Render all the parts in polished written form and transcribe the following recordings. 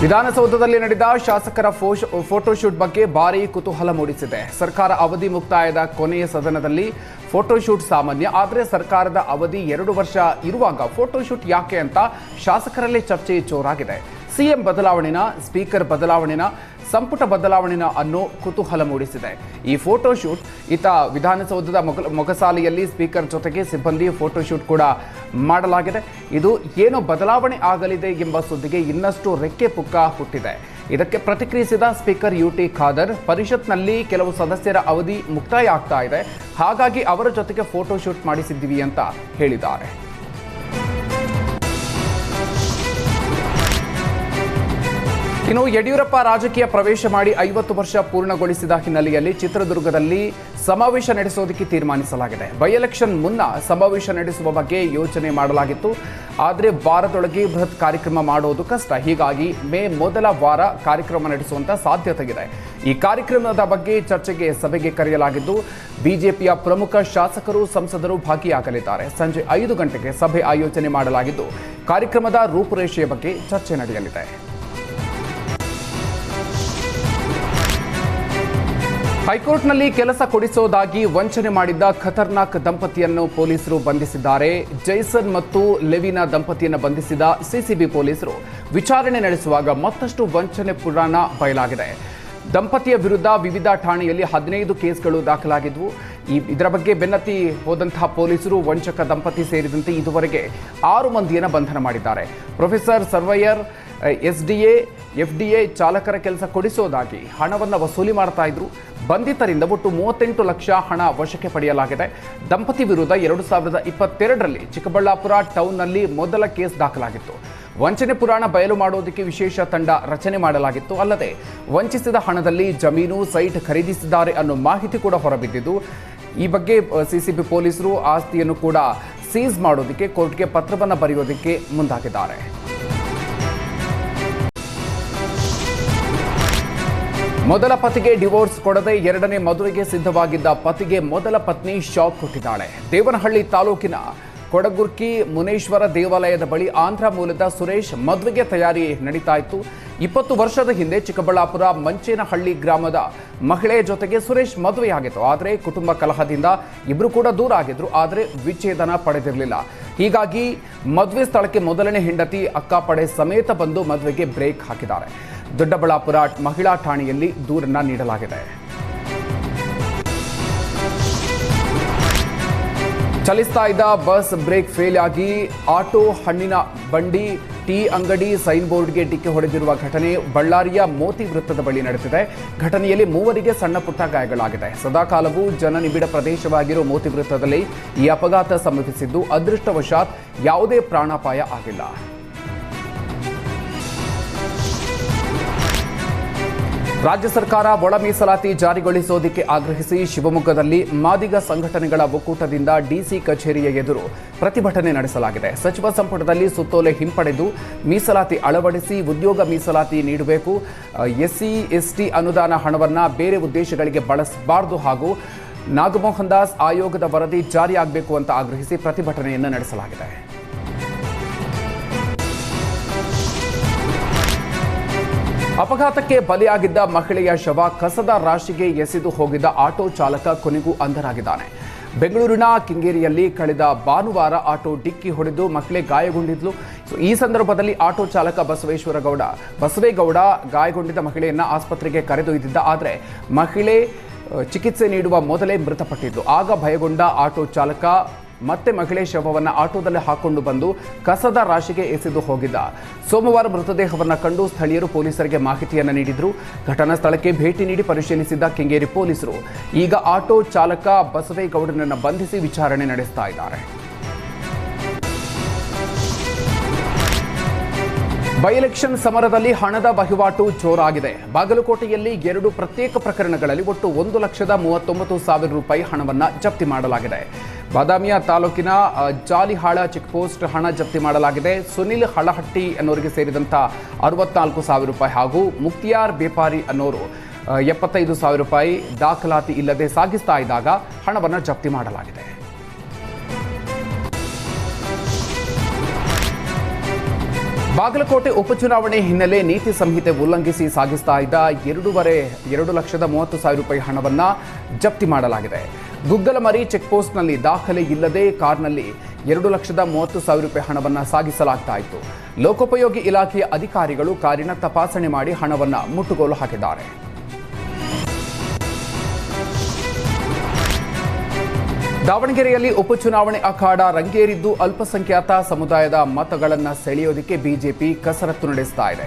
ವಿಧಾನಸೌಧದಲ್ಲಿ ನಡೆದ ಶಾಸಕರ ಫೋಟೋಶೂಟ್ ಬಗ್ಗೆ ಭಾರೀ ಕುತೂಹಲ ಮೂಡಿಸಿದೆ. ಸರ್ಕಾರ ಅವಧಿ ಮುಕ್ತಾಯದ ಕೊನೆಯ ಸದನದಲ್ಲಿ ಫೋಟೋಶೂಟ್ ಸಾಮಾನ್ಯ, ಆದರೆ ಸರ್ಕಾರದ ಅವಧಿ 2 ವರ್ಷ ಇರುವಾಗ ಫೋಟೋಶೂಟ್ ಯಾಕೆ ಅಂತ ಶಾಸಕರಲ್ಲಿ ಚರ್ಚೆ ಜೋರಾಗಿದೆ. ಸಿಎಂ ಬದಲಾವಣೆನ, ಸ್ಪೀಕರ್ ಬದಲಾವಣೆನ, ಸಂಪುಟ ಬದಲಾವಣೆನ ಅನ್ನೋ ಕುತೂಹಲ ಮೂಡಿಸಿದೆ. ಈ ಫೋಟೋಶೂಟ್ ವಿಧಾನಸೌಧದ ಮೊಗಸಾಲೆಯಲ್ಲಿ ಸ್ಪೀಕರ್ ಜೊತೆಗೆ ಸಿಬ್ಬಂದಿ ಫೋಟೋಶೂಟ್ ಕೂಡ ಮಾಡಲಾಗಿದೆ. ಇದು ಏನೋ ಬದಲಾವಣೆ ಆಗಲಿದೆ ಎಂಬ ಸುದ್ದಿಗೆ ಇನ್ನಷ್ಟು ರೆಕ್ಕೆ ಪುಕ್ಕ ಹುಟ್ಟಿದೆ. ಇದಕ್ಕೆ ಪ್ರತಿಕ್ರಿಯಿಸಿದ ಸ್ಪೀಕರ್ ಯುಟಿ ಖಾದರ್, ಪರಿಷತ್ನಲ್ಲಿ ಕೆಲವು ಸದಸ್ಯರ ಅವಧಿ ಮುಕ್ತಾಯ ಆಗ್ತಾ ಇದೆ, ಹಾಗಾಗಿ ಅವರ ಜೊತೆಗೆ ಫೋಟೋಶೂಟ್ ಮಾಡಿಸಿದ್ದೀವಿ ಅಂತ ಹೇಳಿದ್ದಾರೆ. ಇನ್ನು ಯಡಿಯೂರಪ್ಪ ರಾಜಕೀಯ ಪ್ರವೇಶ ಮಾಡಿ 50 ವರ್ಷ ಪೂರ್ಣಗೊಳಿಸಿದ ಹಿನ್ನೆಲೆಯಲ್ಲಿ ಚಿತ್ರದುರ್ಗದಲ್ಲಿ ಸಮಾವೇಶ ನಡೆಸೋದಕ್ಕೆ ತೀರ್ಮಾನಿಸಲಾಗಿದೆ. ಬೈ ಎಲೆಕ್ಷನ್ ಮುನ್ನ ಸಮಾವೇಶ ನಡೆಸುವ ಬಗ್ಗೆ ಯೋಚನೆ ಮಾಡಲಾಗಿತ್ತು, ಆದರೆ ವಾರದೊಳಗೆ ಬೃಹತ್ ಕಾರ್ಯಕ್ರಮ ಮಾಡೋದು ಕಷ್ಟ. ಹೀಗಾಗಿ ಮೇ ಮೊದಲ ವಾರ ಕಾರ್ಯಕ್ರಮ ನಡೆಸುವಂತ ಸಾಧ್ಯತೆ ಇದೆ. ಈ ಕಾರ್ಯಕ್ರಮದ ಬಗ್ಗೆ ಚರ್ಚೆಗೆ ಸಭೆಗೆ ಕರೆಯಲಾಗಿದ್ದು, ಬಿಜೆಪಿಯ ಪ್ರಮುಖ ಶಾಸಕರು, ಸಂಸದರು ಭಾಗಿಯಾಗಲಿದ್ದಾರೆ. ಸಂಜೆ 5 ಗಂಟೆಗೆ ಸಭೆ ಆಯೋಜನೆ ಮಾಡಲಾಗಿದ್ದು, ಕಾರ್ಯಕ್ರಮದ ರೂಪುರೇಷೆಯ ಬಗ್ಗೆ ಚರ್ಚೆ ನಡೆಯಲಿದೆ. ಹೈಕೋರ್ಟ್ನಲ್ಲಿ ಕೆಲಸ ಕೊಡಿಸೋದಾಗಿ ವಂಚನೆ ಮಾಡಿದ್ದ ಖತರ್ನಾಕ್ ದಂಪತಿಯನ್ನು ಪೊಲೀಸರು ಬಂಧಿಸಿದ್ದಾರೆ. ಜೈಸನ್ ಮತ್ತು ಲೆವಿನಾ ದಂಪತಿಯನ್ನು ಬಂಧಿಸಿದ ಸಿಸಿಬಿ ಪೊಲೀಸರು ವಿಚಾರಣೆ ನಡೆಸುವಾಗ ಮತ್ತಷ್ಟು ವಂಚನೆ ಪುರಾಣ ಬಯಲಾಗಿದೆ. ದಂಪತಿಯ ವಿರುದ್ಧ ವಿವಿಧ ಠಾಣೆಯಲ್ಲಿ 15 ಕೇಸ್ಗಳು ದಾಖಲಾಗಿದ್ವು. ಇದರ ಬಗ್ಗೆ ಬೆನ್ನತ್ತಿ ಹೋದಂತಹ ಪೊಲೀಸರು ವಂಚಕ ದಂಪತಿ ಸೇರಿದಂತೆ ಇದುವರೆಗೆ 6 ಮಂದಿಯನ್ನು ಬಂಧನ ಮಾಡಿದ್ದಾರೆ. ಪ್ರೊಫೆಸರ್ ಸರ್ವಯ್ಯರ್ ಎಫ್ಡಿಎ ಚಾಲಕರ ಕೆಲಸ ಕೊಡಿಸೋದಾಗಿ ಹಣವನ್ನು ವಸೂಲಿ ಮಾಡ್ತಾ ಇದ್ರು. ಬಂಧಿತರಿಂದ ಒಟ್ಟು 38 ಲಕ್ಷ ಹಣ ವಶಕ್ಕೆ ಪಡೆಯಲಾಗಿದೆ. ದಂಪತಿ ವಿರುದ್ಧ 2022ರಲ್ಲಿ ಚಿಕ್ಕಬಳ್ಳಾಪುರ ಟೌನ್ನಲ್ಲಿ ಮೊದಲ ಕೇಸ್ ದಾಖಲಾಗಿತ್ತು. ವಂಚನೆ ಪುರಾಣ ಬಯಲು ಮಾಡೋದಕ್ಕೆ ವಿಶೇಷ ತಂಡ ರಚನೆ ಮಾಡಲಾಗಿತ್ತು. ಅಲ್ಲದೆ ವಂಚಿಸಿದ ಹಣದಲ್ಲಿ ಜಮೀನು, ಸೈಟ್ ಖರೀದಿಸಿದ್ದಾರೆ ಅನ್ನೋ ಮಾಹಿತಿ ಕೂಡ ಹೊರಬಿದ್ದಿದ್ದು, ಈ ಬಗ್ಗೆ ಸಿಸಿಬಿ ಪೊಲೀಸರು ಆಸ್ತಿಯನ್ನು ಕೂಡ ಸೀಸ್ ಮಾಡೋದಕ್ಕೆ ಕೋರ್ಟ್ಗೆ ಪತ್ರವನ್ನು ಬರೆಯೋದಕ್ಕೆ ಮುಂದಾಗಿದ್ದಾರೆ. ಮೊದಲ ಪತಿಗೆ ಡಿವೋರ್ಸ್ ಕೊಡದೆ 2ನೇ ಮದುವೆಗೆ ಸಿದ್ಧವಾಗಿದ್ದ ಪತಿಗೆ ಮೊದಲ ಪತ್ನಿ ಶಾಕ್ ಕೊಟ್ಟಿದ್ದಾಳೆ. ದೇವನಹಳ್ಳಿ ತಾಲೂಕಿನ ಕೊಡಗುರ್ಕಿ ಮುನೇಶ್ವರ ದೇವಾಲಯದ ಬಳಿ ಆಂಧ್ರ ಮೂಲದ ಸುರೇಶ್ ಮದುವೆಗೆ ತಯಾರಿ ನಡೀತಾ ಇತ್ತು. 20 ವರ್ಷದ ಹಿಂದೆ ಚಿಕ್ಕಬಳ್ಳಾಪುರ ಮಂಚೇನಹಳ್ಳಿ ಗ್ರಾಮದ ಮಹಿಳೆಯ ಜೊತೆಗೆ ಸುರೇಶ್ ಮದುವೆಯಾಗಿತ್ತು. ಆದರೆ ಕುಟುಂಬ ಕಲಹದಿಂದ ಇಬ್ಬರು ಕೂಡ ದೂರ ಆಗಿದ್ರು, ಆದರೆ ವಿಚ್ಛೇದನ ಪಡೆದಿರಲಿಲ್ಲ. ಹೀಗಾಗಿ ಮದುವೆ ಸ್ಥಳಕ್ಕೆ ಮೊದಲನೇ ಹೆಂಡತಿ ಅಕ್ಕ ಪಡೆ ಸಮೇತ ಬಂದು ಮದುವೆಗೆ ಬ್ರೇಕ್ ಹಾಕಿದ್ದಾರೆ. ದೊಡ್ಡಬಳ್ಳಾಪುರ ಮಹಿಳಾ ಠಾಣೆಯಲ್ಲಿ ದೂರನ್ನ ನೀಡಲಾಗಿದೆ. ಚಲಿಸ್ತಾ ಇದ್ದ ಬಸ್ ಬ್ರೇಕ್ ಫೇಲ್ ಆಗಿ ಆಟೋ, ಹಣ್ಣಿನ ಬಂಡಿ, ಟೀ ಅಂಗಡಿ ಸೈನ್ ಬೋರ್ಡ್ಗೆ ಡಿಕ್ಕಿ ಹೊಡೆದಿರುವ ಘಟನೆ ಬಳ್ಳಾರಿಯ ಮೋತಿ ವೃತ್ತದ ಬಳಿ ನಡೆದಿದೆ. ಘಟನೆಯಲ್ಲಿ 3 ಸಣ್ಣ ಪುಟ್ಟ ಗಾಯಗಳಾಗಿದೆ. ಸದಾಕಾಲವೂ ಜನನಿಬಿಡ ಪ್ರದೇಶವಾಗಿರುವ ಮೋತಿ ವೃತ್ತದಲ್ಲಿ ಈ ಅಪಘಾತ ಸಂಭವಿಸಿದ್ದು, ಅದೃಷ್ಟವಶಾತ್ ಯಾವುದೇ ಪ್ರಾಣಾಪಾಯ ಆಗಿಲ್ಲ. ರಾಜ್ಯ ಸರ್ಕಾರ ಒಳ ಮೀಸಲಾತಿ ಜಾರಿಗೊಳಿಸೋದಕ್ಕೆ ಆಗ್ರಹಿಸಿ ಶಿವಮೊಗ್ಗದಲ್ಲಿ ಮಾದಿಗ ಸಂಘಟನೆಗಳ ಒಕ್ಕೂಟದಿಂದ ಡಿಸಿ ಕಚೇರಿಯ ಎದುರು ಪ್ರತಿಭಟನೆ ನಡೆಸಲಾಗಿದೆ. ಸಚಿವ ಸಂಪುಟದಲ್ಲಿ ಸುತ್ತೋಲೆ ಹಿಂಪಡೆದು ಮೀಸಲಾತಿ ಅಳವಡಿಸಿ ಉದ್ಯೋಗ ಮೀಸಲಾತಿ ನೀಡಬೇಕು, ಎಸ್ಸಿ ಎಸ್ಟಿ ಅನುದಾನ ಹಣವನ್ನು ಬೇರೆ ಉದ್ದೇಶಗಳಿಗೆ ಬಳಸಬಾರದು ಹಾಗೂ ನಾಗಮೋಹನ್ ದಾಸ್ ಆಯೋಗದ ವರದಿ ಜಾರಿಯಾಗಬೇಕು ಅಂತ ಆಗ್ರಹಿಸಿ ಪ್ರತಿಭಟನೆಯನ್ನು ನಡೆಸಲಾಗಿದೆ. ಅಪಘಾತಕ್ಕೆ ಬಲಿಯಾಗಿದ್ದ ಮಹಿಳೆಯ ಶವ ಕಸದ ರಾಶಿಗೆ ಎಸೆದು ಹೋಗಿದ್ದ ಆಟೋ ಚಾಲಕ ಕೊನೆಗೂ ಅಂಧನಾಗಿದ್ದಾನೆ. ಬೆಂಗಳೂರಿನ ಕೆಂಗೇರಿಯಲ್ಲಿ ಕಳೆದ ಭಾನುವಾರ ಆಟೋ ಡಿಕ್ಕಿ ಹೊಡೆದು ಮಹಿಳೆ ಗಾಯಗೊಂಡಿದ್ಲು. ಈ ಸಂದರ್ಭದಲ್ಲಿ ಆಟೋ ಚಾಲಕ ಬಸವೇಗೌಡ ಗಾಯಗೊಂಡಿದ್ದ ಮಹಿಳೆಯನ್ನ ಆಸ್ಪತ್ರೆಗೆ ಕರೆದೊಯ್ದಿದ್ದ. ಆದರೆ ಮಹಿಳೆ ಚಿಕಿತ್ಸೆ ನೀಡುವ ಮೊದಲೇ ಮೃತಪಟ್ಟಿದ್ದು. ಆಗ ಭಯಗೊಂಡ ಆಟೋ ಚಾಲಕ ಮತ್ತೆ ಮಹಿಳೆ ಶವವನ್ನು ಆಟೋದಲ್ಲಿ ಹಾಕೊಂಡು ಬಂದು ಕಸದ ರಾಶಿಗೆ ಎಸೆದು ಹೋಗಿದ್ದ. ಸೋಮವಾರ ಮೃತದೇಹವನ್ನು ಕಂಡು ಸ್ಥಳೀಯರು ಪೊಲೀಸರಿಗೆ ಮಾಹಿತಿಯನ್ನು ನೀಡಿದ್ರು. ಘಟನಾ ಸ್ಥಳಕ್ಕೆ ಭೇಟಿ ನೀಡಿ ಪರಿಶೀಲಿಸಿದ್ದ ಕೆಂಗೇರಿ ಪೊಲೀಸರು ಈಗ ಆಟೋ ಚಾಲಕ ಬಸವೇಗೌಡನನ್ನು ಬಂಧಿಸಿ ವಿಚಾರಣೆ ನಡೆಸ್ತಾ ಇದ್ದಾರೆ. ಬೈ ಎಲೆಕ್ಷನ್ ಸಮರದಲ್ಲಿ ಹಣದ ವಹಿವಾಟು ಜೋರಾಗಿದೆ. ಬಾಗಲಕೋಟೆಯಲ್ಲಿ 2 ಪ್ರತ್ಯೇಕ ಪ್ರಕರಣಗಳಲ್ಲಿ ಒಟ್ಟು 1,39,000 ರೂಪಾಯಿ ಹಣವನ್ನು ಜಪ್ತಿ ಮಾಡಲಾಗಿದೆ. ಬಾದಾಮಿಯ ತಾಲೂಕಿನ ಜಾಲಿಹಾಳ ಚೆಕ್ಪೋಸ್ಟ್ ಹಣ ಜಪ್ತಿ ಮಾಡಲಾಗಿದೆ. ಸುನಿಲ್ ಹಳಹಟ್ಟಿ ಅನ್ನೋರಿಗೆ ಸೇರಿದಂಥ 64,000 ರೂಪಾಯಿ ಹಾಗೂ ಮುಕ್ತಿಯಾರ್ ಬೇಪಾರಿ ಅನ್ನೋರು 75,000 ರೂಪಾಯಿ ದಾಖಲಾತಿ ಇಲ್ಲದೆ ಸಾಗಿಸ್ತಾ ಇದ್ದಾಗ ಹಣವನ್ನು ಜಪ್ತಿ ಮಾಡಲಾಗಿದೆ. ಬಾಗಲಕೋಟೆ ಉಪಚುನಾವಣೆ ಹಿನ್ನೆಲೆ ನೀತಿ ಸಂಹಿತೆ ಉಲ್ಲಂಘಿಸಿ ಸಾಗಿಸ್ತಾ ಇದ್ದ 2,30,30,000 ರೂಪಾಯಿ ಹಣವನ್ನು ಜಪ್ತಿ ಮಾಡಲಾಗಿದೆ. ಗುಗ್ಗಲಮರಿ ಚೆಕ್ಪೋಸ್ಟ್ನಲ್ಲಿ ದಾಖಲೆ ಇಲ್ಲದೆ ಕಾರ್ನಲ್ಲಿ 2,30,000 ರೂಪಾಯಿ ಹಣವನ್ನು ಸಾಗಿಸಲಾಗ್ತಾ ಇತ್ತು. ಲೋಕೋಪಯೋಗಿ ಇಲಾಖೆಯ ಅಧಿಕಾರಿಗಳು ಕಾರಿನ ತಪಾಸಣೆ ಮಾಡಿ ಹಣವನ್ನು ಮುಟ್ಟುಗೋಲು ಹಾಕಿದ್ದಾರೆ. ದಾವಣಗೆರೆಯಲ್ಲಿ ಉಪಚುನಾವಣೆ ಅಖಾಡ ರಂಗೇರಿದ್ದು ಅಲ್ಪಸಂಖ್ಯಾತ ಸಮುದಾಯದ ಮತಗಳನ್ನು ಸೆಳೆಯೋದಕ್ಕೆ ಬಿಜೆಪಿ ಕಸರತ್ತು ನಡೆಸ್ತಾ ಇದೆ.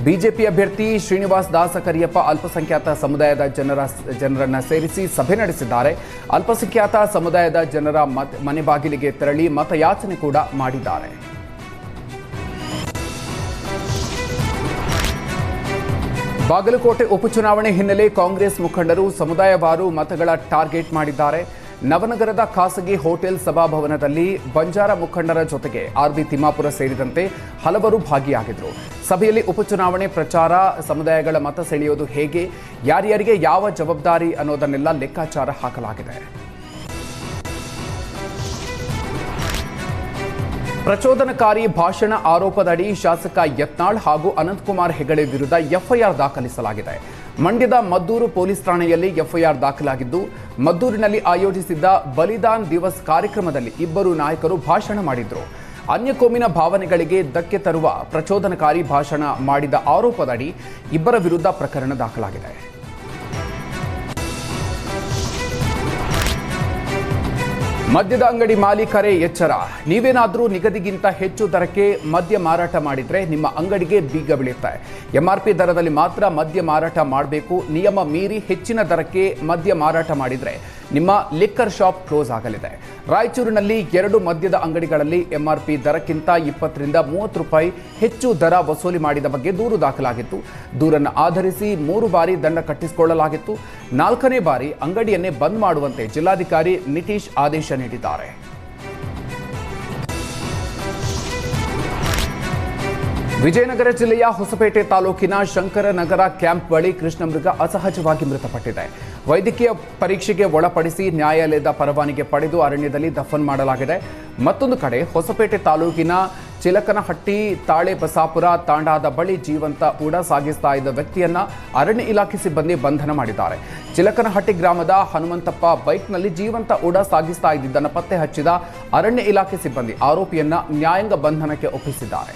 ಬಿಜೆಪಿ ಅಭ್ಯರ್ಥಿ ಶ್ರೀನಿವಾಸ್ ದಾಸಕರಿಯಪ್ಪ ಅಲ್ಪಸಂಖ್ಯಾತ ಸಮುದಾಯದ ಜನರನ್ನ ಸೇರಿಸಿ ಸಭೆ ನಡೆಸಿದ್ದಾರೆ. ಅಲ್ಪಸಂಖ್ಯಾತ ಸಮುದಾಯದ ಜನರ ಮನೆ ಬಾಗಿಲಿಗೆ ತೆರಳಿ ಮತಯಾಚನೆ ಕೂಡ ಮಾಡಿದ್ದಾರೆ. ಬಾಗಲಕೋಟೆ ಉಪಚುನಾವಣೆ ಹಿನ್ನೆಲೆ ಕಾಂಗ್ರೆಸ್ ಮುಖಂಡರು ಸಮುದಾಯವಾರು ಮತಗಳ ಟಾರ್ಗೆಟ್ ಮಾಡಿದ್ದಾರೆ. ನವನಗರದ ಖಾಸಗಿ ಹೋಟೆಲ್ ಸಭಾಭವನದಲ್ಲಿ ಬಂಜಾರ ಮುಖಂಡರ ಜೊತೆಗೆ ಆರ್ಬಿ ತಿಮ್ಮಾಪುರ ಸೇರಿದಂತೆ ಹಲವರು ಭಾಗಿಯಾಗಿದ್ದರು. ಸಭೆಯಲ್ಲಿ ಉಪಚುನಾವಣೆ ಪ್ರಚಾರ, ಸಮುದಾಯಗಳ ಮತ ಸೆಳೆಯೋದು ಹೇಗೆ, ಯಾರ್ಯಾರಿಗೆ ಯಾವ ಜವಾಬ್ದಾರಿ ಅನ್ನೋದನ್ನೆಲ್ಲ ಲೆಕ್ಕಾಚಾರ ಹಾಕಲಾಗಿದೆ. ಪ್ರಚೋದನಕಾರಿ ಭಾಷಣ ಆರೋಪದಡಿ ಶಾಸಕ ಯತ್ನಾಳ್ ಹಾಗೂ ಅನಂತಕುಮಾರ್ ಹೆಗಡೆ ವಿರುದ್ಧ ಎಫ್ಐಆರ್ ದಾಖಲಿಸಲಾಗಿದೆ. ಮಂಡ್ಯದ ಮದ್ದೂರು ಪೊಲೀಸ್ ಠಾಣೆಯಲ್ಲಿ ಎಫ್ಐಆರ್ ದಾಖಲಾಗಿದ್ದು, ಮದ್ದೂರಿನಲ್ಲಿ ಆಯೋಜಿಸಿದ್ದ ಬಲಿದಾನ್ ದಿವಸ್ ಕಾರ್ಯಕ್ರಮದಲ್ಲಿ ಇಬ್ಬರು ನಾಯಕರು ಭಾಷಣ ಮಾಡಿದ್ರು. ಅನ್ಯಕೋಮಿನ ಭಾವನೆಗಳಿಗೆ ಧಕ್ಕೆ ತರುವ ಪ್ರಚೋದನಕಾರಿ ಭಾಷಣ ಮಾಡಿದ ಆರೋಪದಡಿ ಇಬ್ಬರ ವಿರುದ್ಧ ಪ್ರಕರಣ ದಾಖಲಾಗಿದೆ. ಮದ್ಯದ ಅಂಗಡಿ ಮಾಲೀಕರೇ ಎಚ್ಚರ. ನೀವೇನಾದರೂ ನಿಗದಿಗಿಂತ ಹೆಚ್ಚು ದರಕ್ಕೆ ಮದ್ಯ ಮಾರಾಟ ಮಾಡಿದ್ರೆ ನಿಮ್ಮ ಅಂಗಡಿಗೆ ಬೀಗ ಬೀಳುತ್ತೆ. ಎಂಆರ್ಪಿ ದರದಲ್ಲಿ ಮಾತ್ರ ಮದ್ಯ ಮಾರಾಟ ಮಾಡಬೇಕು. ನಿಯಮ ಮೀರಿ ಹೆಚ್ಚಿನ ದರಕ್ಕೆ ಮದ್ಯ ಮಾರಾಟ ಮಾಡಿದ್ರೆ ನಿಮ್ಮ ಲಿಕ್ಕರ್ ಶಾಪ್ ಕ್ಲೋಸ್ ಆಗಲಿದೆ. ರಾಯಚೂರಿನಲ್ಲಿ 2 ಮದ್ಯದ ಅಂಗಡಿಗಳಲ್ಲಿ ಎಂಆರ್ಪಿ ದರಕ್ಕಿಂತ 20 ರಿಂದ 30 ರೂಪಾಯಿ ಹೆಚ್ಚು ದರ ವಸೂಲಿ ಮಾಡಿದ ಬಗ್ಗೆ ದೂರು ದಾಖಲಾಗಿತ್ತು. ದೂರನ್ನು ಆಧರಿಸಿ 3 ಬಾರಿ ದಂಡ ಕಟ್ಟಿಸಿಕೊಳ್ಳಲಾಗಿತ್ತು. 4ನೇ ಬಾರಿ ಅಂಗಡಿಯನ್ನೇ ಬಂದ್ ಮಾಡುವಂತೆ ಜಿಲ್ಲಾಧಿಕಾರಿ ನಿತೀಶ್ ಆದೇಶ ನೀಡಿದ್ದಾರೆ. ವಿಜಯನಗರ ಜಿಲ್ಲೆಯ ಹೊಸಪೇಟೆ ತಾಲೂಕಿನ ಶಂಕರನಗರ ಕ್ಯಾಂಪ್ ಬಳಿ ಕೃಷ್ಣಮೃಗ ಅಸಹಜವಾಗಿ ಮೃತಪಟ್ಟಿದೆ. ವೈದ್ಯಕೀಯ ಪರೀಕ್ಷೆಗೆ ಒಳಪಡಿಸಿ ನ್ಯಾಯಾಲಯದ ಪರವಾನಗಿ ಪಡೆದು ಅರಣ್ಯದಲ್ಲಿ ದಫನ್ ಮಾಡಲಾಗಿದೆ. ಮತ್ತೊಂದು ಕಡೆ ಹೊಸಪೇಟೆ ತಾಲೂಕಿನ ಚಿಲಕನಹಟ್ಟಿ ತಾಳೆ ಬಸಾಪುರ ತಾಂಡಾದ ಬಳಿ ಜೀವಂತ ಉಡ ಸಾಗಿಸ್ತಾ ಇದ್ದ ವ್ಯಕ್ತಿಯನ್ನ ಅರಣ್ಯ ಇಲಾಖೆ ಸಿಬ್ಬಂದಿ ಬಂಧನ ಮಾಡಿದ್ದಾರೆ. ಚಿಲಕನಹಟ್ಟಿ ಗ್ರಾಮದ ಹನುಮಂತಪ್ಪ ಬೈಕ್ನಲ್ಲಿ ಜೀವಂತ ಉಡ ಸಾಗಿಸ್ತಾ ಇದ್ದಿದ್ದನ್ನು ಪತ್ತೆ ಹಚ್ಚಿದ ಅರಣ್ಯ ಇಲಾಖೆ ಸಿಬ್ಬಂದಿ ಆರೋಪಿಯನ್ನ ನ್ಯಾಯಾಂಗ ಬಂಧನಕ್ಕೆ ಒಪ್ಪಿಸಿದ್ದಾರೆ.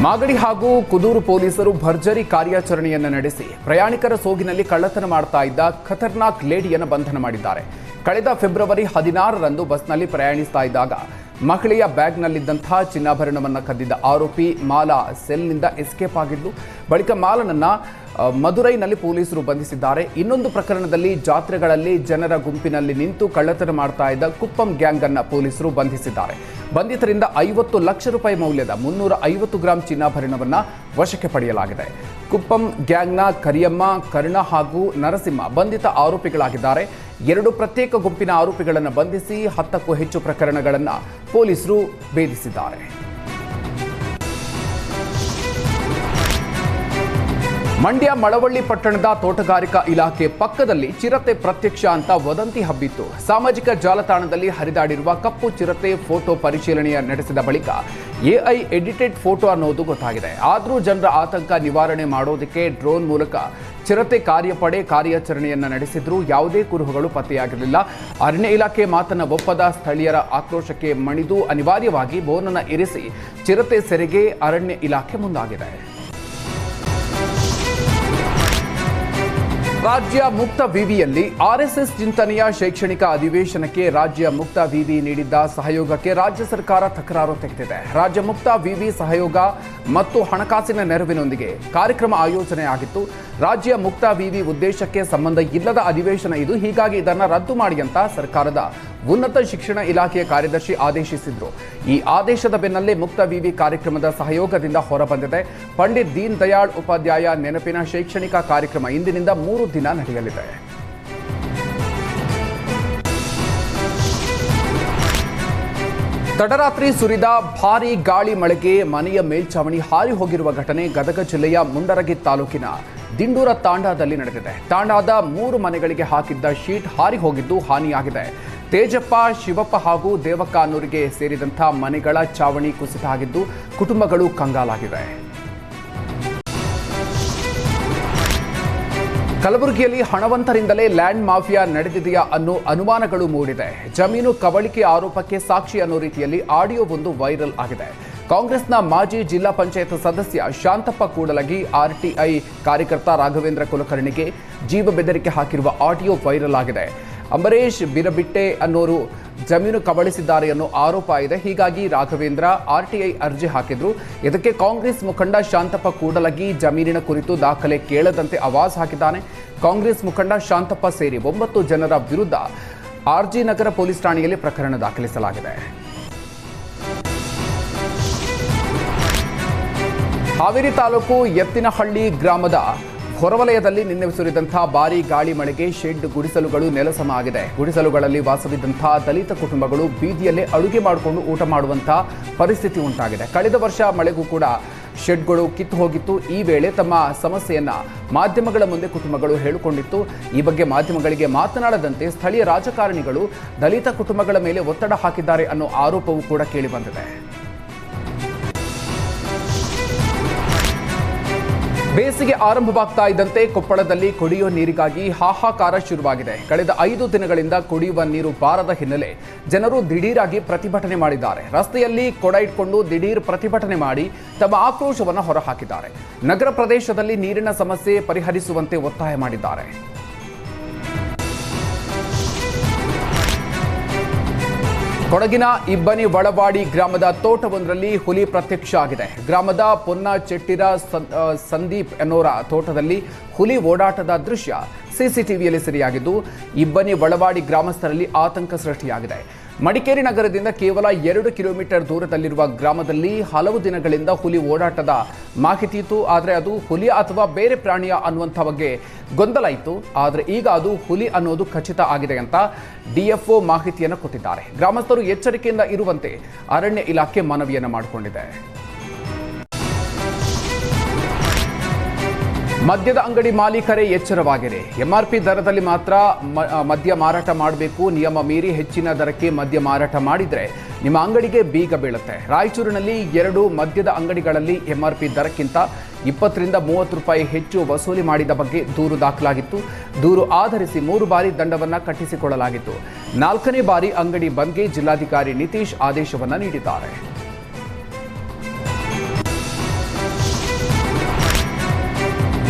ಮಾಗಡಿ ಹಾಗೂ ಕುದೂರು ಪೊಲೀಸರು ಭರ್ಜರಿ ಕಾರ್ಯಾಚರಣೆಯನ್ನು ನಡೆಸಿ ಪ್ರಯಾಣಿಕರ ಸೋಗಿನಲ್ಲಿ ಕಳ್ಳತನ ಮಾಡ್ತಾ ಇದ್ದ ಖತರ್ನಾಕ್ ಲೇಡಿಯನ್ನು ಬಂಧನ ಮಾಡಿದ್ದಾರೆ. ಕಳೆದ ಫೆಬ್ರವರಿ 16ರಂದು ಬಸ್ನಲ್ಲಿ ಪ್ರಯಾಣಿಸ್ತಾ ಇದ್ದಾಗ ಮಹಿಳೆಯ ಬ್ಯಾಗ್ನಲ್ಲಿದ್ದಂತಹ ಚಿನ್ನಾಭರಣವನ್ನು ಕದ್ದಿದ್ದ ಆರೋಪಿ ಮಾಲಾ ಸೆಲ್ನಿಂದ ಎಸ್ಕೇಪ್ ಆಗಿದ್ದು, ಬಳಿಕ ಮಾಲನನ್ನ ಮದುರೈನಲ್ಲಿ ಪೊಲೀಸರು ಬಂಧಿಸಿದ್ದಾರೆ. ಇನ್ನೊಂದು ಪ್ರಕರಣದಲ್ಲಿ ಜಾತ್ರೆಗಳಲ್ಲಿ ಜನರ ಗುಂಪಿನಲ್ಲಿ ನಿಂತು ಕಳ್ಳತನ ಮಾಡ್ತಾ ಇದ್ದ ಕುಪ್ಪಂ ಗ್ಯಾಂಗ್ ಅನ್ನ ಪೊಲೀಸರು ಬಂಧಿಸಿದ್ದಾರೆ. ಬಂಧಿತರಿಂದ 50 ಲಕ್ಷ ರೂಪಾಯಿ ಮೌಲ್ಯದ 350 ಗ್ರಾಂ ಚಿನ್ನಾಭರಣವನ್ನು ವಶಕ್ಕೆ ಪಡೆಯಲಾಗಿದೆ. ಕುಪ್ಪಂ ಗ್ಯಾಂಗ್ನ ಕರಿಯಮ್ಮ, ಕರ್ಣ ಹಾಗೂ ನರಸಿಂಹ ಬಂಧಿತ ಆರೋಪಿಗಳಾಗಿದ್ದಾರೆ. 2 ಪ್ರತ್ಯೇಕ ಗುಂಪಿನ ಆರೋಪಿಗಳನ್ನು ಬಂಧಿಸಿ 10ಕ್ಕೂ ಹೆಚ್ಚು ಪ್ರಕರಣಗಳನ್ನು ಪೊಲೀಸರು ಭೇದಿಸಿದ್ದಾರೆ. ಮಂಡ್ಯ ಮಳವಳ್ಳಿ ಪಟ್ಟಣದ ತೋಟಗಾರಿಕಾ ಇಲಾಖೆ ಪಕ್ಕದಲ್ಲಿ ಚಿರತೆ ಪ್ರತ್ಯಕ್ಷ ಅಂತ ವದಂತಿ ಹಬ್ಬಿತ್ತು. ಸಾಮಾಜಿಕ ಜಾಲತಾಣದಲ್ಲಿ ಹರಿದಾಡಿರುವ ಕಪ್ಪು ಚಿರತೆ ಫೋಟೋ ಪರಿಶೀಲನೆ ನಡೆಸಿದ ಬಳಿಕ ಎಐ ಎಡಿಟೆಡ್ ಫೋಟೋ ಅನ್ನೋದು ಗೊತ್ತಾಗಿದೆ. ಆದರೂ ಜನರ ಆತಂಕ ನಿವಾರಣೆ ಮಾಡೋದಕ್ಕೆ ಡ್ರೋನ್ ಮೂಲಕ ಚಿರತೆ ಕಾರ್ಯಪಡೆ ಕಾರ್ಯಾಚರಣೆಯನ್ನು ನಡೆಸಿದ್ರು. ಯಾವುದೇ ಕುರುಹುಗಳು ಪತ್ತೆಯಾಗಿರಲಿಲ್ಲ. ಅರಣ್ಯ ಇಲಾಖೆ ಮಾತನ್ನ ಒಪ್ಪದ ಸ್ಥಳೀಯರ ಆಕ್ರೋಶಕ್ಕೆ ಮಣಿದು ಅನಿವಾರ್ಯವಾಗಿ ಬೋನನ್ನು ಇರಿಸಿ ಚಿರತೆ ಸೆರೆಗೆ ಅರಣ್ಯ ಇಲಾಖೆ ಮುಂದಾಗಿದೆ. ರಾಜ್ಯ ಮುಕ್ತ ವಿವಿಯಲ್ಲಿ ಆರ್ಎಸ್ಎಸ್ ಚಿಂತನೆಯ ಶೈಕ್ಷಣಿಕ ಅಧಿವೇಶನಕ್ಕೆ ರಾಜ್ಯ ಮುಕ್ತ ವಿವಿ ನೀಡಿದ್ದ ಸಹಯೋಗಕ್ಕೆ ರಾಜ್ಯ ಸರ್ಕಾರ ತಕರಾರು ತೆಗೆದಿದೆ. ರಾಜ್ಯ ಮುಕ್ತ ವಿವಿ ಸಹಯೋಗ ಮತ್ತು ಹಣಕಾಸಿನ ನೆರವಿನೊಂದಿಗೆ ಕಾರ್ಯಕ್ರಮ ಆಯೋಜನೆಯಾಗಿತ್ತು. ರಾಜ್ಯ ಮುಕ್ತ ವಿವಿ ಉದ್ದೇಶಕ್ಕೆ ಸಂಬಂಧ ಇಲ್ಲದ ಅಧಿವೇಶನ ಇದು, ಹೀಗಾಗಿ ಇದನ್ನು ರದ್ದು ಮಾಡಿ ಅಂತ ಸರ್ಕಾರದ ಉನ್ನತ ಶಿಕ್ಷಣ ಇಲಾಖೆಯ ಕಾರ್ಯದರ್ಶಿ ಆದೇಶಿಸಿದ್ರು. ಈ ಆದೇಶದ ಬೆನ್ನಲ್ಲೇ ಮುಕ್ತ ವಿವಿ ಕಾರ್ಯಕ್ರಮದ ಸಹಯೋಗದಿಂದ ಹೊರಬಂದಿದೆ. ಪಂಡಿತ್ ದೀನ್ ದಯಾಳ್ ಉಪಾಧ್ಯಾಯ ನೆನಪಿನ ಶೈಕ್ಷಣಿಕ ಕಾರ್ಯಕ್ರಮ ಇಂದಿನಿಂದ 3 ದಿನ ನಡೆಯಲಿದೆ. ತಡರಾತ್ರಿ ಸುರಿದ ಭಾರೀ ಗಾಳಿ ಮಳೆಗೆ ಮನೆಯ ಮೇಲ್ಛಾವಣಿ ಹಾರಿ ಹೋಗಿರುವ ಘಟನೆ ಗದಗ ಜಿಲ್ಲೆಯ ಮುಂಡರಗಿ ತಾಲೂಕಿನ ದಿಂಡೂರ ತಾಂಡಾದಲ್ಲಿ ನಡೆದಿದೆ. ತಾಂಡಾದ 3 ಮನೆಗಳಿಗೆ ಹಾಕಿದ್ದ ಶೀಟ್ ಹಾರಿ ಹೋಗಿದ್ದು ಹಾನಿಯಾಗಿದೆ. ತೇಜಪ್ಪ, ಶಿವಪ್ಪ ಹಾಗೂ ದೇವಕ್ಕ ಅನ್ನೋರಿಗೆ ಸೇರಿದಂಥ ಮನೆಗಳ ಚಾವಣಿ ಕುಸಿತ ಆಗಿದ್ದು ಕುಟುಂಬಗಳು ಕಂಗಾಲಾಗಿವೆ. ಕಲಬುರಗಿಯಲ್ಲಿ ಹಣವಂತರಿಂದಲೇ ಲ್ಯಾಂಡ್ ಮಾಫಿಯಾ ನಡೆದಿದೆಯಾ ಅನ್ನೋ ಅನುಮಾನಗಳು ಮೂಡಿದೆ. ಜಮೀನು ಕಬಳಿಕೆ ಆರೋಪಕ್ಕೆ ಸಾಕ್ಷಿ ಅನ್ನೋ ರೀತಿಯಲ್ಲಿ ಆಡಿಯೋವೊಂದು ವೈರಲ್ ಆಗಿದೆ. ಕಾಂಗ್ರೆಸ್ನ ಮಾಜಿ ಜಿಲ್ಲಾ ಪಂಚಾಯತ್ ಸದಸ್ಯ ಶಾಂತಪ್ಪ ಕೂಡಲಗಿ ಆರ್ಟಿಐ ಕಾರ್ಯಕರ್ತ ರಾಘವೇಂದ್ರ ಕುಲಕರ್ಣಿಗೆ ಜೀವ ಬೆದರಿಕೆ ಹಾಕಿರುವ ಆಡಿಯೋ ವೈರಲ್ ಆಗಿದೆ. ಅಂಬರೀಶ್ ಬಿರಬಿಟ್ಟೆ ಅನ್ನೋರು ಜಮೀನು ಕಬಳಿಸಿದ್ದಾರೆ ಅನ್ನೋ ಆರೋಪ ಇದೆ. ಹೀಗಾಗಿ ರಾಘವೇಂದ್ರ ಆರ್ಟಿಐ ಅರ್ಜಿ ಹಾಕಿದ್ರು. ಇದಕ್ಕೆ ಕಾಂಗ್ರೆಸ್ ಮುಖಂಡ ಶಾಂತಪ್ಪ ಕೂಡಲಗಿ ಜಮೀನಿನ ಕುರಿತು ದಾಖಲೆ ಕೇಳದಂತೆ ಆವಾಜ್ ಹಾಕಿದ್ದಾನೆ. ಕಾಂಗ್ರೆಸ್ ಮುಖಂಡ ಶಾಂತಪ್ಪ ಸೇರಿ 9 ಜನರ ವಿರುದ್ಧ ಆರ್ಜಿ ನಗರ ಪೊಲೀಸ್ ಠಾಣೆಯಲ್ಲಿ ಪ್ರಕರಣ ದಾಖಲಿಸಲಾಗಿದೆ. ಹಾವೇರಿ ತಾಲೂಕು ಎತ್ತಿನಹಳ್ಳಿ ಗ್ರಾಮದ ಹೊರವಲಯದಲ್ಲಿ ನಿನ್ನೆ ಸುರಿದಂತಹ ಭಾರೀ ಗಾಳಿ ಮಳೆಗೆ ಶೆಡ್ ಗುಡಿಸಲುಗಳು ನೆಲಸಮ ಆಗಿದೆ. ಗುಡಿಸಲುಗಳಲ್ಲಿ ವಾಸವಿದ್ದಂತಹ ದಲಿತ ಕುಟುಂಬಗಳು ಬೀದಿಯಲ್ಲೇ ಅಡುಗೆ ಮಾಡಿಕೊಂಡು ಊಟ ಮಾಡುವಂತಹ ಪರಿಸ್ಥಿತಿ ಉಂಟಾಗಿದೆ. ಕಳೆದ ವರ್ಷ ಮಳೆಗೂ ಕೂಡ ಶೆಡ್ಗಳು ಕಿತ್ತು ಹೋಗಿತ್ತು. ಈ ವೇಳೆ ತಮ್ಮ ಸಮಸ್ಯೆಯನ್ನ ಮಾಧ್ಯಮಗಳ ಮುಂದೆ ಕುಟುಂಬಗಳು ಹೇಳಿಕೊಂಡಿತ್ತು. ಈ ಬಗ್ಗೆ ಮಾಧ್ಯಮಗಳಿಗೆ ಮಾತನಾಡದಂತೆ ಸ್ಥಳೀಯ ರಾಜಕಾರಣಿಗಳು ದಲಿತ ಕುಟುಂಬಗಳ ಮೇಲೆ ಒತ್ತಡ ಹಾಕಿದ್ದಾರೆ ಅನ್ನೋ ಆರೋಪವೂ ಕೂಡ ಕೇಳಿಬಂದಿದೆ. ಬೇಸಿಗೆ ಆರಂಭವಾಗ್ತಾ ಇದ್ದಂತೆ ಕೊಪ್ಪಳದಲ್ಲಿ ಕುಡಿಯುವ ನೀರಿಗಾಗಿ ಹಾಹಾಕಾರ ಶುರುವಾಗಿದೆ. ಕಳೆದ 5 ದಿನಗಳಿಂದ ಕುಡಿಯುವ ನೀರು ಬಾರದ ಹಿನ್ನೆಲೆ ಜನರು ದಿಢೀರಾಗಿ ಪ್ರತಿಭಟನೆ ಮಾಡಿದ್ದಾರೆ. ರಸ್ತೆಯಲ್ಲಿ ಕೊಡ ಇಟ್ಕೊಂಡು ದಿಢೀರ್ ಪ್ರತಿಭಟನೆ ಮಾಡಿ ತಮ್ಮ ಆಕ್ರೋಶವನ್ನು ಹೊರಹಾಕಿದ್ದಾರೆ. ನಗರ ಪ್ರದೇಶದಲ್ಲಿ ನೀರಿನ ಸಮಸ್ಯೆ ಪರಿಹರಿಸುವಂತೆ ಒತ್ತಾಯ ಮಾಡಿದ್ದಾರೆ. ಕೊಡಗಿನ ಇಬ್ಬನಿ ಒಳವಾಡಿ ಗ್ರಾಮದ ತೋಟವೊಂದರಲ್ಲಿ ಹುಲಿ ಪ್ರತ್ಯಕ್ಷ ಆಗಿದೆ. ಗ್ರಾಮದ ಪೊನ್ನಚೆಟ್ಟಿರ ಸಂದೀಪ್ ಎನ್ನೋರ ತೋಟದಲ್ಲಿ ಹುಲಿ ಓಡಾಟದ ದೃಶ್ಯ ಸಿಸಿಟಿವಿಯಲ್ಲಿ ಸೆರೆಯಾಗಿದ್ದು ಇಬ್ಬನಿ ಒಳವಾಡಿ ಗ್ರಾಮಸ್ಥರಲ್ಲಿ ಆತಂಕ ಸೃಷ್ಟಿಯಾಗಿದೆ. ಮಡಿಕೇರಿ ನಗರದಿಂದ ಕೇವಲ 2 ಕಿಲೋಮೀಟರ್ ದೂರದಲ್ಲಿರುವ ಗ್ರಾಮದಲ್ಲಿ ಹಲವು ದಿನಗಳಿಂದ ಹುಲಿ ಓಡಾಟದ ಮಾಹಿತಿ ಇತ್ತು. ಆದರೆ ಅದು ಹುಲಿ ಅಥವಾ ಬೇರೆ ಪ್ರಾಣಿಯ ಅನ್ನುವಂಥ ಬಗ್ಗೆ ಗೊಂದಲ ಇತ್ತು. ಆದರೆ ಈಗ ಅದು ಹುಲಿ ಅನ್ನೋದು ಖಚಿತ ಆಗಿದೆ ಅಂತ ಡಿಎಫ್ಒ ಮಾಹಿತಿಯನ್ನು ಕೊಟ್ಟಿದ್ದಾರೆ. ಗ್ರಾಮಸ್ಥರು ಎಚ್ಚರಿಕೆಯಿಂದ ಇರುವಂತೆ ಅರಣ್ಯ ಇಲಾಖೆ ಮನವಿಯನ್ನು ಮಾಡಿಕೊಂಡಿದೆ. ಮದ್ಯದ ಅಂಗಡಿ ಮಾಲೀಕರೇ ಎಚ್ಚರವಾಗಿರಿ. ಎಂಆರ್ಪಿ ದರದಲ್ಲಿ ಮಾತ್ರ ಮದ್ಯ ಮಾರಾಟ ಮಾಡಬೇಕು. ನಿಯಮ ಮೀರಿ ಹೆಚ್ಚಿನ ದರಕ್ಕೆ ಮದ್ಯ ಮಾರಾಟ ಮಾಡಿದರೆ ನಿಮ್ಮ ಅಂಗಡಿಗೆ ಬೀಗ ಬೀಳುತ್ತೆ. ರಾಯಚೂರಿನಲ್ಲಿ 2 ಮದ್ಯದ ಅಂಗಡಿಗಳಲ್ಲಿ ಎಂಆರ್ಪಿ ದರಕ್ಕಿಂತ 20 ರಿಂದ 30 ರೂಪಾಯಿ ಹೆಚ್ಚು ವಸೂಲಿ ಮಾಡಿದ ಬಗ್ಗೆ ದೂರು ದಾಖಲಾಗಿತ್ತು. ದೂರು ಆಧರಿಸಿ 3 ಬಾರಿ ದಂಡವನ್ನು ಕಟ್ಟಿಸಿಕೊಳ್ಳಲಾಗಿತ್ತು. 4ನೇ ಬಾರಿ ಅಂಗಡಿ ಬಂದ್ಗೆ ಜಿಲ್ಲಾಧಿಕಾರಿ ನಿತೀಶ್ ಆದೇಶವನ್ನು ನೀಡಿದ್ದಾರೆ.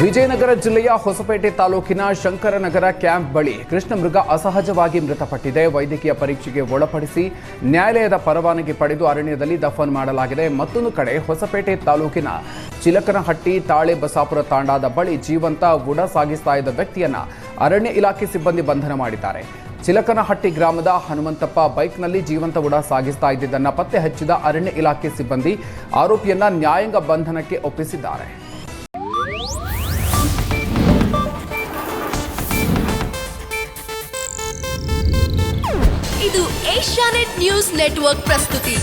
ವಿಜಯನಗರ ಜಿಲ್ಲೆಯ ಹೊಸಪೇಟೆ ತಾಲೂಕಿನ ಶಂಕರನಗರ ಕ್ಯಾಂಪ್ ಬಳಿ ಕೃಷ್ಣ ಮೃಗ ಅಸಹಜವಾಗಿ ಮೃತಪಟ್ಟಿದೆ. ವೈದ್ಯಕೀಯ ಪರೀಕ್ಷೆಗೆ ಒಳಪಡಿಸಿ ನ್ಯಾಯಾಲಯದ ಪರವಾನಗಿ ಪಡೆದು ಅರಣ್ಯದಲ್ಲಿ ದಫನ್ ಮಾಡಲಾಗಿದೆ. ಮತ್ತೊಂದು ಕಡೆ ಹೊಸಪೇಟೆ ತಾಲೂಕಿನ ಚಿಲಕನಹಟ್ಟಿ ತಾಳೆ ಬಸಾಪುರ ತಾಂಡಾದ ಬಳಿ ಜೀವಂತ ಉಡ ಸಾಗಿಸ್ತಾ ಇದ್ದ ವ್ಯಕ್ತಿಯನ್ನ ಅರಣ್ಯ ಇಲಾಖೆ ಸಿಬ್ಬಂದಿ ಬಂಧನ ಮಾಡಿದ್ದಾರೆ. ಚಿಲಕನಹಟ್ಟಿ ಗ್ರಾಮದ ಹನುಮಂತಪ್ಪ ಬೈಕ್ನಲ್ಲಿ ಜೀವಂತ ಉಡ ಸಾಗಿಸ್ತಾ ಇದ್ದಿದ್ದನ್ನು ಪತ್ತೆ ಹಚ್ಚಿದ ಅರಣ್ಯ ಇಲಾಖೆ ಸಿಬ್ಬಂದಿ ಆರೋಪಿಯನ್ನ ನ್ಯಾಯಾಂಗ ಬಂಧನಕ್ಕೆ ಒಪ್ಪಿಸಿದ್ದಾರೆ. ಇದು ಏಷ್ಯಾನೆಟ್ ನ್ಯೂಸ್ ನೆಟ್ವರ್ಕ್ ಪ್ರಸ್ತುತಿ.